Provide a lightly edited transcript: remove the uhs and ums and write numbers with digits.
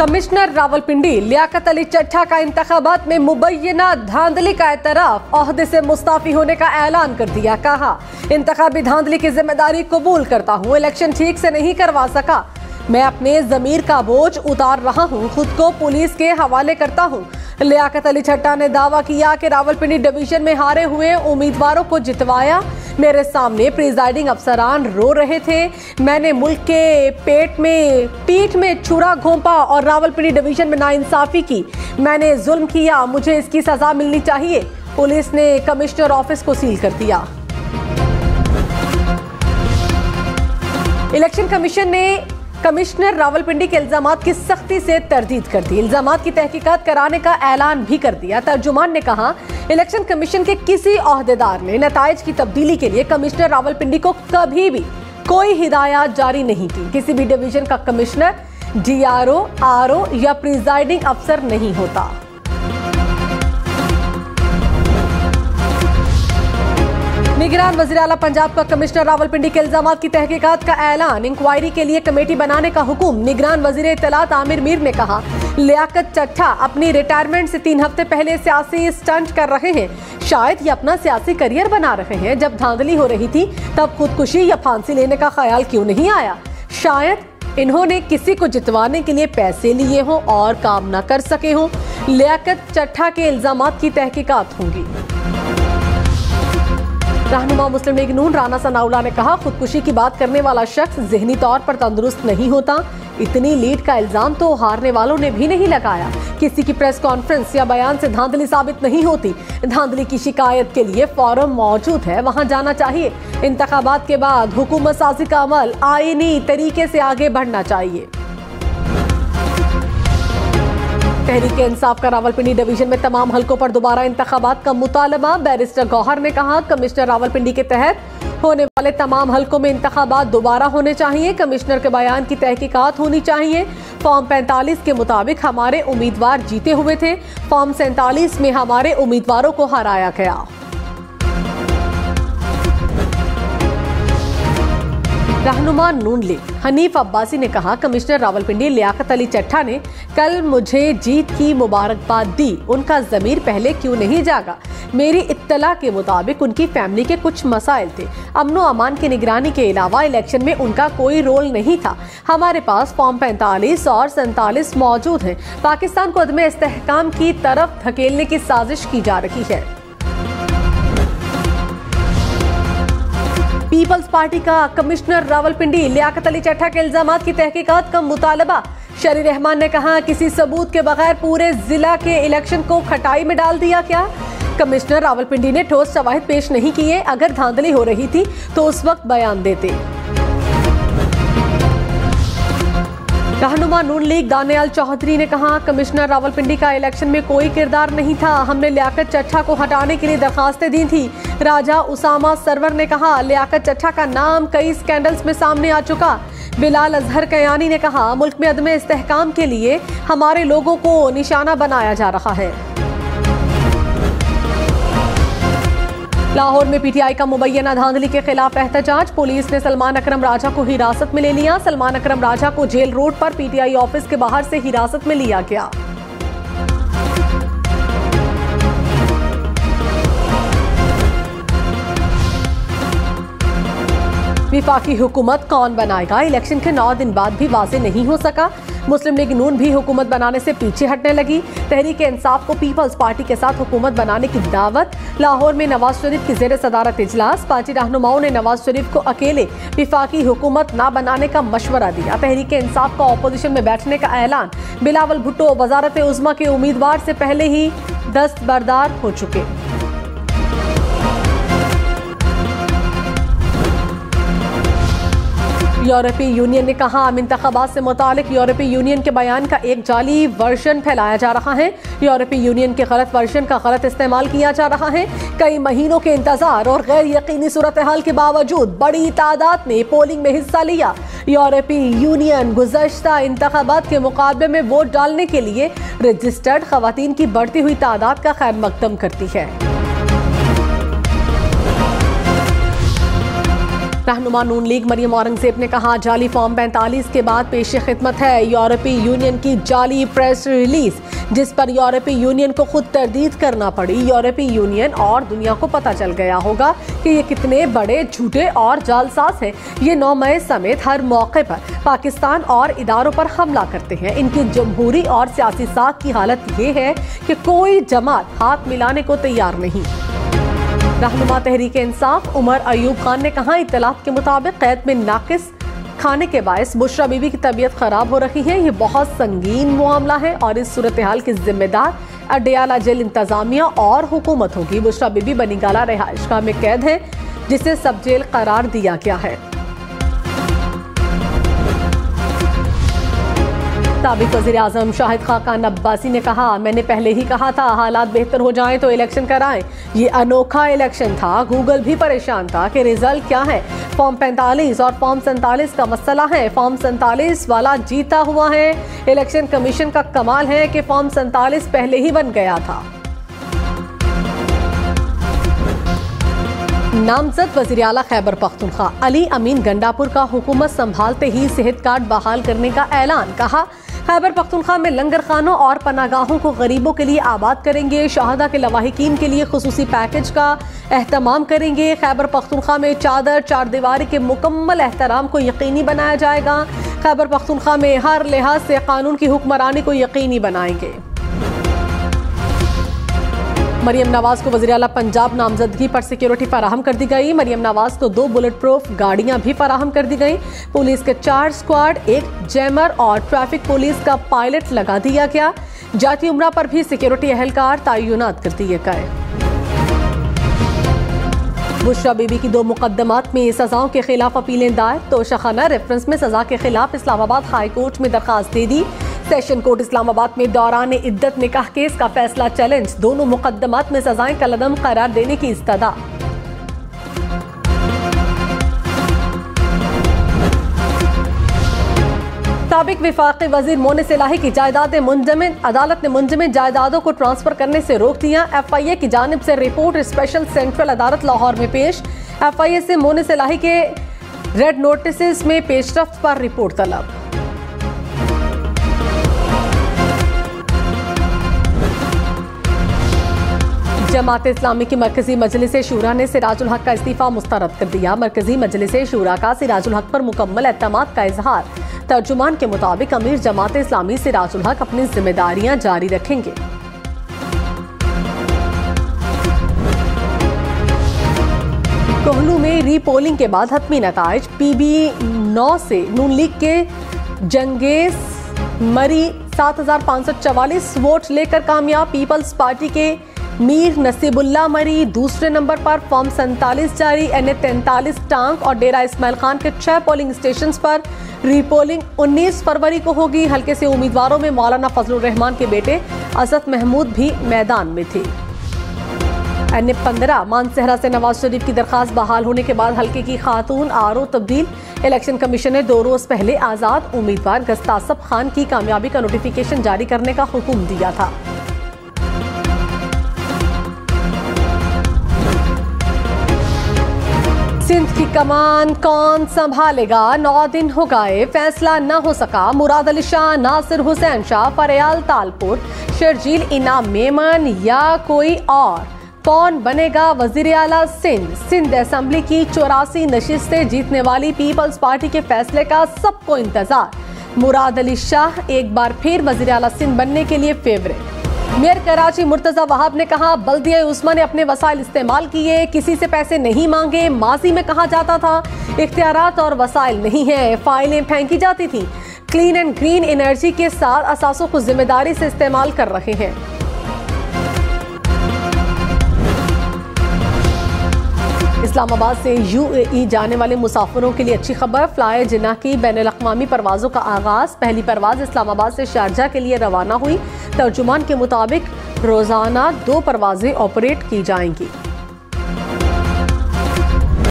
Commissioner Rawalpindi Liaquat Ali चट्टा का इंतखाबात में मुबैना धांधली का एतराफ, ओहदे से मुस्ताफी होने का ऐलान कर दिया। कहा, इंतखाबी धांधली की जिम्मेदारी कबूल करता हूँ, इलेक्शन ठीक से नहीं करवा सका, मैं अपने जमीर का बोझ उतार रहा हूँ, खुद को पुलिस के हवाले करता हूँ। लियाकत अली चट्टा ने दावा किया कि रावलपिंडी डिवीजन में हारे हुए उम्मीदवारों को जितवाया, मेरे सामने प्रिजाइडिंग अफसरान रो रहे थे, मैंने मुल्क के पीठ में छुरा घोंपा और रावलपिंडी डिवीजन में नाइंसाफी की, मैंने जुल्म किया, मुझे इसकी सजा मिलनी चाहिए। पुलिस ने कमिश्नर ऑफिस को सील कर दिया। इलेक्शन कमीशन ने कमिश्नर रावलपिंडी के इल्जामात की सख्ती से तरदीद कर दी, इल्जामात की तहकीकात कराने का ऐलान भी कर दिया। तर्जुमान ने कहा, इलेक्शन कमीशन के किसी ओहदेदार ने नताइज की तब्दीली के लिए कमिश्नर रावलपिंडी को कभी भी कोई हिदायत जारी नहीं की। किसी भी डिवीजन का कमिश्नर DRO, RO या प्रिजाइडिंग अफसर नहीं होता। निगरान वज़ीर आला पंजाब का कमिश्नर रावलपिंडी के इल्जामात की तहकीकात का ऐलान, इंक्वायरी के लिए कमेटी बनाने का हुक्म। निगरान वज़ीर इत्तलात आमिर मीर ने कहा, लियाकत चट्टा अपनी रिटायरमेंट से 3 हफ्ते पहले सियासी स्टंट कर रहे हैं, शायद ये अपना सियासी करियर बना रहे हैं। जब धांधली हो रही थी तब खुदकुशी या फांसी लेने का ख्याल क्यों नहीं आया? शायद इन्होंने किसी को जितवाने के लिए पैसे लिए हों और काम न कर सके हों। लियाकत चट्टा के इल्जामात की तहकीकात होंगी। रहनुमा मुस्लिम लीग नून राना सनाउल्लाह ने कहा, खुदकुशी की बात करने वाला शख्स ज़हनी तौर पर तंदुरुस्त नहीं होता। इतनी लीड का इल्जाम तो हारने वालों ने भी नहीं लगाया। किसी की प्रेस कॉन्फ्रेंस या बयान से धांधली साबित नहीं होती। धांधली की शिकायत के लिए फॉरम मौजूद है, वहां जाना चाहिए। इंतखाबात के बाद हुकूमत साजी का अमल आईनी तरीके से आगे बढ़ना चाहिए। तहरीक-ए-इंसाफ का रावलपिंडी डिवीजन में तमाम हलकों पर दोबारा इंतखाबात का मुतालबा। बैरिस्टर गौहर ने कहा, कमिश्नर रावलपिंडी के तहत होने वाले तमाम हलकों में इंतखाबात दोबारा होने चाहिए। कमिश्नर के बयान की तहकीकात होनी चाहिए। फॉर्म 45 के मुताबिक हमारे उम्मीदवार जीते हुए थे, फॉर्म 47 में हमारे उम्मीदवारों को हराया गया। रहनुमा नून लीग हनीफ अब्बासी ने कहा, कमिश्नर रावलपिंडी लियाकत अली चट्टा ने कल मुझे जीत की मुबारकबाद दी, उनका ज़मीर पहले क्यों नहीं जागा? मेरी इत्तला के मुताबिक उनकी फैमिली के कुछ मसाइल थे, अमनो अमान की निगरानी के अलावा इलेक्शन में उनका कोई रोल नहीं था। हमारे पास फॉर्म 45 और 47 मौजूद हैं। पाकिस्तान को अदम इस्तेहकाम की तरफ धकेलने की साजिश की जा रही है। पीपल्स पार्टी का कमिश्नर रावलपिंडी लियाकत अली चट्टा के इल्जामात की तहकीकात का मुतालबा। शरी रहमान ने कहा, किसी सबूत के बगैर पूरे जिला के इलेक्शन को खटाई में डाल दिया क्या? कमिश्नर रावलपिंडी ने ठोस शवाहिद पेश नहीं किए। अगर धांधली हो रही थी तो उस वक्त बयान देते। रहनुमा नून लीग दानियाल चौधरी ने कहा, कमिश्नर रावलपिंडी का इलेक्शन में कोई किरदार नहीं था, हमने लियाकत चट्टा को हटाने के लिए दरखास्तें दी थी। राजा उसामा सरवर ने कहा, लियाकत चट्टा का नाम कई स्कैंडल्स में सामने आ चुका। बिलाल अजहर कयानी ने कहा, मुल्क में अदम इस्तेहकाम के लिए हमारे लोगों को निशाना बनाया जा रहा है। लाहौर में PTI का मुबैना धांधली के खिलाफ एहतजाज। पुलिस ने सलमान अकरम राजा को हिरासत में ले लिया। सलमान अकरम राजा को जेल रोड पर PTI ऑफिस के बाहर से हिरासत में लिया गया। विफाकी हुकूमत कौन बनाएगा? इलेक्शन के 9 दिन बाद भी वाज़ेह नहीं हो सका। मुस्लिम लीग नून भी हुकूमत बनाने से पीछे हटने लगी। तहरीक-ए-इंसाफ को पीपल्स पार्टी के साथ हुकूमत बनाने की दावत। लाहौर में नवाज शरीफ की ज़ेर सदारत इजलास। पार्टी रहनुमाओं ने नवाज शरीफ को अकेले विफाकी हुकूमत न बनाने का मशवरा दिया। तहरीक-ए-इंसाफ का अपोजिशन में बैठने का ऐलान। बिलावल भुट्टो वजारत उज़्मा के उम्मीदवार से पहले ही दस्तबरदार हो चुके। यूरोपीय यूनियन ने कहा, इंतखाबात से मुतालिक यूरोपीय यूनियन के बयान का एक जाली वर्जन फैलाया जा रहा है। यूरोपीय यूनियन के गलत वर्जन का गलत इस्तेमाल किया जा रहा है। कई महीनों के इंतजार और गैर यकीनी सूरत हाल के बावजूद बड़ी तादाद में पोलिंग में हिस्सा लिया। यूरोपीय यूनियन गुज़श्ता इंतखाबात के मुकाबले में वोट डालने के लिए रजिस्टर्ड खवातीन की बढ़ती हुई तादाद का खैर मकदम करती है। रहनुमा नून लीग मरियम औरंगजेब ने कहा, जाली फॉर्म 45 के बाद पेश खिदमत है यूरोपीय यूनियन की जाली प्रेस रिलीज, जिस पर यूरोपीय यूनियन को खुद तरदीद करना पड़ी। यूरोपीय यूनियन और दुनिया को पता चल गया होगा कि ये कितने बड़े झूठे और जालसाज हैं। ये 9 मई समेत हर मौके पर पाकिस्तान और इदारों पर हमला करते हैं। इनकी जमहूरी और सियासी साख की हालत ये है कि कोई जमात हाथ मिलाने को तैयार नहीं। रहनुमा तहरीक इंसाफ उमर अयूब खान ने कहा, इत्तलात के मुताबिक कैद में नाकिस खाने के बायस बुशरा बीबी की तबीयत खराब हो रही है। ये बहुत संगीन मामला है और इस सूरत हाल की जिम्मेदार अडयाला जेल इंतजामिया और हुकूमत होगी। बुशरा बीबी बनीगाला रिहाइशगाह में कैद है, जिसे सब जेल करार दिया गया है। साबिक वज़ीर आज़म शाहिद खाकान अब्बासी ने कहा, मैंने पहले ही कहा था हालात बेहतर हो जाएं तो इलेक्शन कराएं। ये अनोखा इलेक्शन था। गूगल भी परेशान था कि रिजल्ट क्या है। फॉर्म 45 और फॉर्म 47 का मसला है। फॉर्म 47 वाला जीता हुआ है। इलेक्शन कमीशन का कमाल है कि फॉर्म 47 पहले ही बन गया था। नामजद वज़ीर आला खैबर पख्तूनख्वा अली अमीन गंडापुर का हुकूमत संभालते ही सेहत कार्ड बहाल करने का ऐलान। कहा, खैबर पख्तूनख्वा में लंगर खानों और पनागाहों को गरीबों के लिए आबाद करेंगे। शहादा के लवाहिकीन के लिए खुसूसी पैकेज का एहतमाम करेंगे। खैबर पख्तूनख्वा में चादर चारदीवारी के मुकम्मल एहतराम को यकीनी बनाया जाएगा। खैबर पख्तूनख्वा में हर लिहाज से कानून की हुक्मरानी को यकीनी बनाएंगे। मरियम नवाज को वज़ीर आला पंजाब नामजदगी पर सिक्योरिटी फराहम कर दी गई। मरियम नवाज को 2 बुलेट प्रूफ गाड़ियां भी फराहम कर दी गई। पुलिस के 4 स्क्वाड, 1 जैमर और ट्रैफिक पुलिस का पायलट लगा दिया गया। जाती उम्रा पर भी सिक्योरिटी एहलकार तैनात कर दिए गए। बुशरा बीबी की 2 मुकदमात में सजाओं के खिलाफ अपीलें दायर। तोशाखाना रेफरेंस में सजा के खिलाफ इस्लामाबाद हाई कोर्ट में दरखास्त दे दी। सेशन कोर्ट इस्लामाबाद में दौरान इद्दत निकाह केस का फैसला चैलेंज। दोनों मुकदमात में सजाएं कलअदम करार देने की इस्तदा। साबिक विफाकी वजीर मोनिस इलाही की जायदादें मुंजमद। अदालत ने मुंजमद जायदादों को ट्रांसफर करने से रोक दिया। FIA की जानिब से रिपोर्ट स्पेशल सेंट्रल अदालत लाहौर में पेश। FIA से मोनिस इलाही के रेड नोटिस में पेशरफ्त पर रिपोर्ट तलब। जमात इस्लामी की मरकजी मजलिस शूरा ने सिराजुल हक का इस्तीफा मुस्तरद कर दिया। मरकजी मजलिस शूरा का सिराजुल हक पर मुकम्मल एतमाद का इजहार। तर्जुमान के मुताबिक अमीर जमात इस्लामी सिराजुल हक अपनी जिम्मेदारियां जारी रखेंगे। कोहलू में रीपोलिंग के बाद हतमी नताइज। PB9 से नून लीग के जंगेज मरी 7544 वोट लेकर कामयाब। पीपल्स पार्टी के मीर नसीबुल्ला मरी दूसरे नंबर पर। फॉर्म 47 जारी। NA 43 टांग और डेरा इस्माइल खान के 6 पोलिंग स्टेशन पर रीपोलिंग 19 फरवरी को होगी। हल्के से उम्मीदवारों में मौलाना फजलुर रहमान के बेटे असद महमूद भी मैदान में थे। NA 15 मानसहरा से नवाज शरीफ की दरखास्त बहाल होने के बाद हल्के की खातून RO तब्दील। इलेक्शन कमीशन ने 2 रोज पहले आजाद उम्मीदवार गस्तासब खान की कामयाबी का नोटिफिकेशन जारी करने का हुक्म दिया था। सिंध की कमान कौन संभालेगा? 9 दिन हो गए, फैसला न हो सका। मुराद अली शाह, नासिर हुसैन शाह, फरयाल तालपुर, शर्जील इनाम मेमन या कोई और? कौन बनेगा वजीर आला सिंध? सिंध असेंबली की 84 नशिस्तें जीतने वाली पीपल्स पार्टी के फैसले का सबको इंतजार। मुराद अली शाह एक बार फिर वजीर आला सिंध बनने के लिए फेवरेट। मेयर कराची मुर्तजा वहाब ने कहा, बल्दिया उस्मा ने अपने वसाइल इस्तेमाल किए, किसी से पैसे नहीं मांगे। माजी में कहा जाता था इख्तियारात और वसाइल नहीं है, फाइलें फेंकी जाती थी। क्लीन एंड ग्रीन एनर्जी के साथ असासों को जिम्मेदारी से इस्तेमाल कर रहे हैं। इस्लामाबाद से UAE जाने वाले मुसाफिरों के लिए अच्छी खबर। फ्लाई जिन्ना की बैनुल अक़वामी परवाज़ों का आगाज़। पहली परवाज़ इस्लामाबाद से शारजा के लिए रवाना हुई। तर्जुमान के मुताबिक रोज़ाना 2 परवाज़ें ऑपरेट की जाएंगी।